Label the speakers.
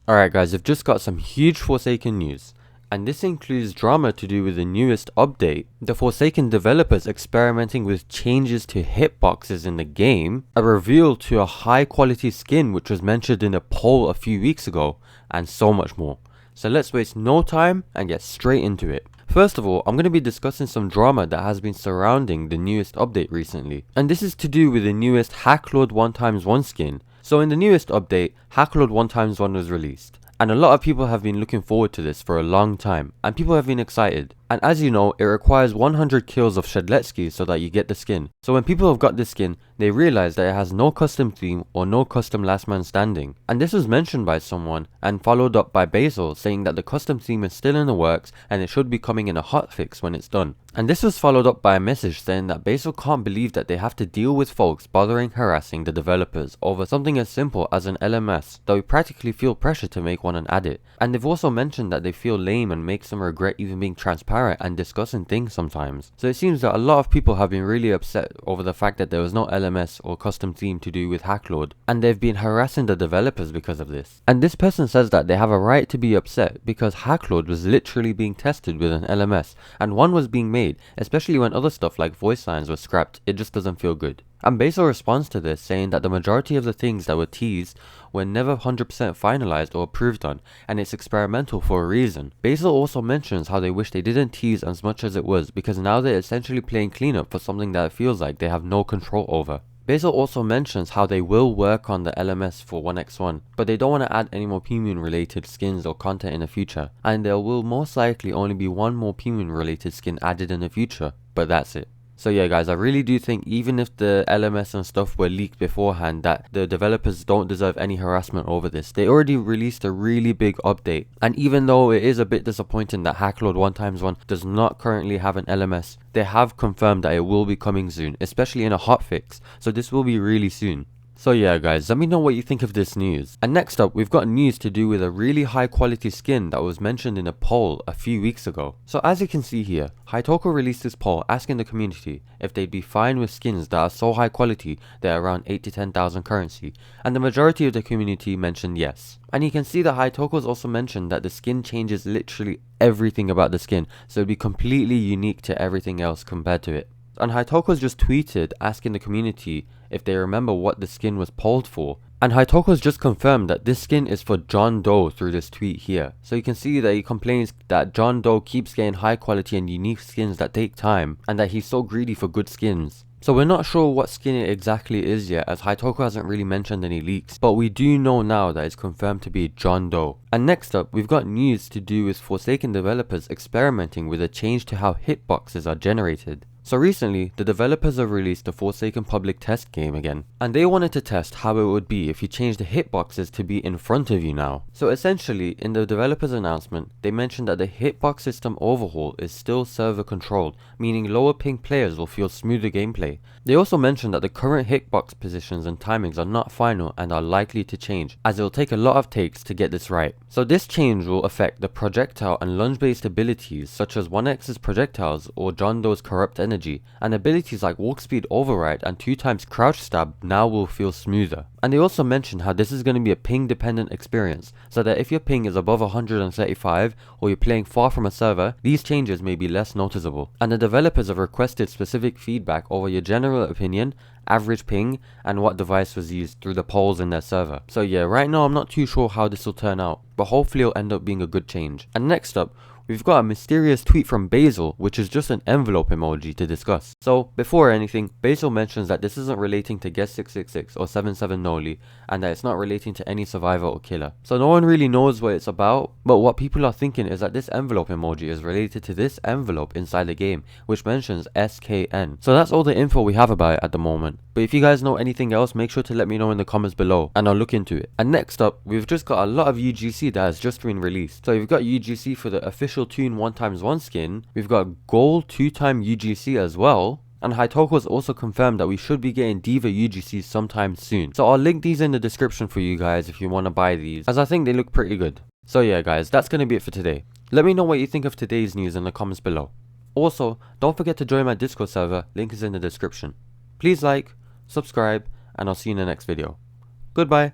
Speaker 1: Alright guys, I've just got some huge Forsaken news, and this includes drama to do with the newest update, the Forsaken developers experimenting with changes to hitboxes in the game, a reveal to a high quality skin which was mentioned in a poll a few weeks ago, and so much more. So let's waste no time and get straight into it. First of all, I'm going to be discussing some drama that has been surrounding the newest update recently, and this is to do with the newest Hacklord 1x1 skin. So in the newest update, Hacklord 1x1 was released, and a lot of people have been looking forward to this for a long time, and people have been excited. And as you know, it requires 100 kills of Shedletsky so that you get the skin. So when people have got this skin, they realize that it has no custom theme or no custom last man standing. And this was mentioned by someone and followed up by Basil saying that the custom theme is still in the works and it should be coming in a hotfix when it's done. And this was followed up by a message saying that Basil can't believe that they have to deal with folks bothering harassing the developers over something as simple as an LMS, though we practically feel pressure to make one and add it. And they've also mentioned that they feel lame and makes them regret even being transparent and discussing things sometimes. So it seems that a lot of people have been really upset over the fact that there was no LMS or custom theme to do with Hacklord, and they've been harassing the developers because of this. And this person says that they have a right to be upset because Hacklord was literally being tested with an LMS, and one was being made, especially when other stuff like voice lines were scrapped. It just doesn't feel good. And Basil responds to this saying that the majority of the things that were teased were never 100% finalized or approved on, and it's experimental for a reason. Basil also mentions how they wish they didn't tease as much as it was, because now they're essentially playing cleanup for something that it feels like they have no control over. Basil also mentions how they will work on the LMS for 1x1, but they don't want to add any more P-Moon related skins or content in the future, and there will most likely only be one more P-Moon related skin added in the future, but that's it. So yeah guys, I really do think even if the LMS and stuff were leaked beforehand, that the developers don't deserve any harassment over this. They already released a really big update, and even though it is a bit disappointing that Hacklord 1x1 does not currently have an LMS, they have confirmed that it will be coming soon, especially in a hotfix, so this will be really soon. So yeah guys, let me know what you think of this news. And next up, we've got news to do with a really high quality skin that was mentioned in a poll a few weeks ago. So as you can see here, Hitbox released this poll asking the community if they'd be fine with skins that are so high quality they're around 8 to 10,000 currency, and the majority of the community mentioned yes. And you can see that Hitbox also mentioned that the skin changes literally everything about the skin, so it'd be completely unique to everything else compared to it. And Hitbox just tweeted asking the community if they remember what the skin was polled for, and Hitbox just confirmed that this skin is for John Doe through this tweet here. So you can see that he complains that John Doe keeps getting high quality and unique skins that take time, and that he's so greedy for good skins. So we're not sure what skin it exactly is yet, as Hitbox hasn't really mentioned any leaks, but we do know now that it's confirmed to be John Doe. And next up, we've got news to do with Forsaken developers experimenting with a change to how hitboxes are generated. So recently, the developers have released the Forsaken public test game again, and they wanted to test how it would be if you change the hitboxes to be in front of you now. So essentially, in the developers announcement, they mentioned that the hitbox system overhaul is still server controlled, meaning lower ping players will feel smoother gameplay. They also mentioned that the current hitbox positions and timings are not final and are likely to change, as it will take a lot of takes to get this right. So this change will affect the projectile and lunge based abilities such as 1x's projectiles or John Doe's corrupt energy, and abilities like walk speed override and 2x crouch stab now will feel smoother. And they also mentioned how this is going to be a ping dependent experience, so that if your ping is above 135 or you're playing far from a server, these changes may be less noticeable. And the developers have requested specific feedback over your general opinion, average ping, and what device was used through the polls in their server. So yeah, right now I'm not too sure how this will turn out, but hopefully it'll end up being a good change. And next up, we've got a mysterious tweet from Basil, which is just an envelope emoji to discuss. So before anything, Basil mentions that this isn't relating to Guest 666 or 77 Noli, and that it's not relating to any survivor or killer. So no one really knows what it's about, but what people are thinking is that this envelope emoji is related to this envelope inside the game, which mentions SKN. So that's all the info we have about it at the moment. But if you guys know anything else, make sure to let me know in the comments below, and I'll look into it. And next up, we've just got a lot of UGC that has just been released. So we've got UGC for the official Toon 1x1 skin, we've got Gold 2x UGC as well, and Hitbox also confirmed that we should be getting Diva UGC sometime soon. So I'll link these in the description for you guys if you want to buy these, as I think they look pretty good. So yeah guys, that's going to be it for today. Let me know what you think of today's news in the comments below. Also, don't forget to join my Discord server, link is in the description. Please like, subscribe, and I'll see you in the next video. Goodbye.